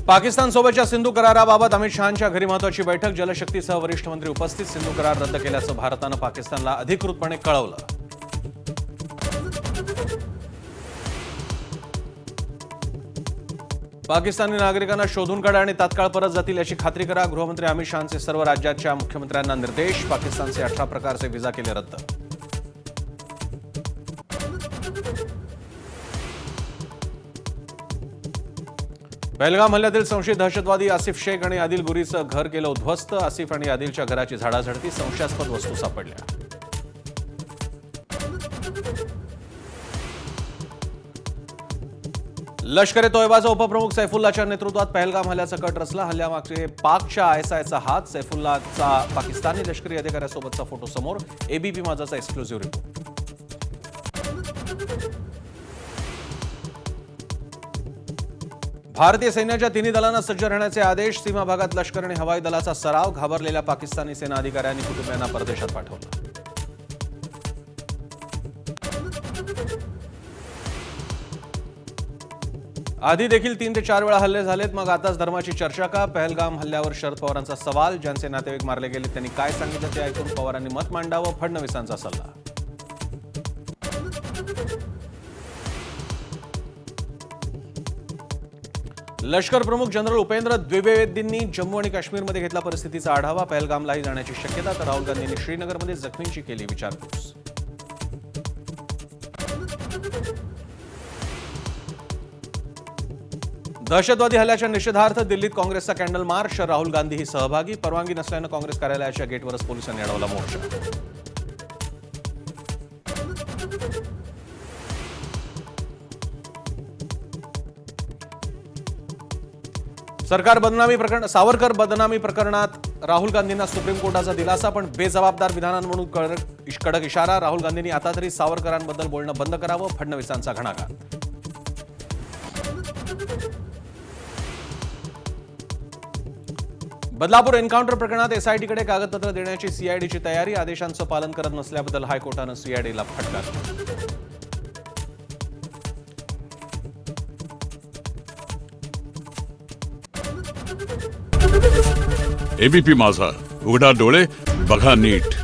पाकिस्तान सोबतच्या सिंधू कराराबाबत अमित शहांच्या घरी महत्त्वाची बैठक. जलशक्तीसह वरिष्ठ मंत्री उपस्थित. सिंधू करार रद्द केल्याचं भारतानं पाकिस्तानला अधिकृतपणे कळवलं. पाकिस्तानी नागरिकांना शोधून काढा आणि तात्काळ परत जातील याची खात्री करा. गृहमंत्री अमित शहांचे सर्व राज्याच्या मुख्यमंत्र्यांना निर्देश. पाकिस्तानचे 18 प्रकारचे व्हिसा केले रद्द. पहलगाम हल्ल्यातील संशयित दहशतवादी आसिफ शेख आणि आदिल गुरीचं घर केलं उद्ध्वस्त. आसिफ आणि आदिलच्या घराची झाडाझडती. संशयास्पद वस्तू सापडल्या. लष्कर ए तोयबाचा उपप्रमुख सैफुल्लाच्या नेतृत्वात पहलगाम हल्ल्याचा कट रचला. हल्ल्यामागचे पाकच्या आयएसआयचा हात. सैफुल्लाचा पाकिस्तानी लष्करी अधिकाऱ्यासोबतचा फोटो समोर. एबीपी माझाचा एक्सक्लुझिव्ह रिपोर्ट. भारतीय सैन्याच्या तिन्ही दलांना सज्ज राहण्याचे आदेश. सीमा भागात लष्कर आणि हवाई दलाचा सराव. घाबरलेल्या पाकिस्तानी सेना अधिकाऱ्यांनी कुटुंबियांना परदेशात पाठवलं. आधी देखील 3 ते 4 वेळा हल्ले झालेत. मग आताच धर्माची चर्चा का? पहलगाम हल्ल्यावर शरद पवारांचा सवाल. ज्यांचे नातेवाईक मारले गेले त्यांनी काय सांगितलं ते ऐकून पवारांनी मत मांडावं. फडणवीसांचा सल्ला. लष्कर प्रमुख जनरल उपेंद्र द्विवेदींनी जम्मू आणि काश्मीरमध्ये घेतला परिस्थितीचा आढावा. पहलगामलाही जाण्याची शक्यता. तर राहुल गांधींनी श्रीनगरमध्ये जखमींची केली विचारपूस. दहशतवादी हल्ल्याच्या निषेधार्थ दिल्लीत काँग्रेसचा कॅन्डल मार्च. राहुल गांधीही सहभागी. परवानगी नसल्यानं काँग्रेस कार्यालयाच्या गेटवरच पोलिसांनी अडवला मोर्चा. सावरकर बदनामी प्रकरणात राहुल गांधींना सुप्रीम कोर्टाचा दिलासा. पण बेजबाबदार विधानांवरून कडक इशारा. राहुल गांधींनी आता तरी सावरकरांबद्दल बोलणं बंद करावं. फडणवीसांचा घणाघात. बदलापूर एन्काउंटर प्रकरणात एसआयटीकडे कागदपत्र देण्याची सीआयडीची तयारी. आदेशांचं पालन करत नसल्याबद्दल हायकोर्टानं सीआयडीला फटकारलं. एबीपी माझा, उघडा डोळे बघा नीट.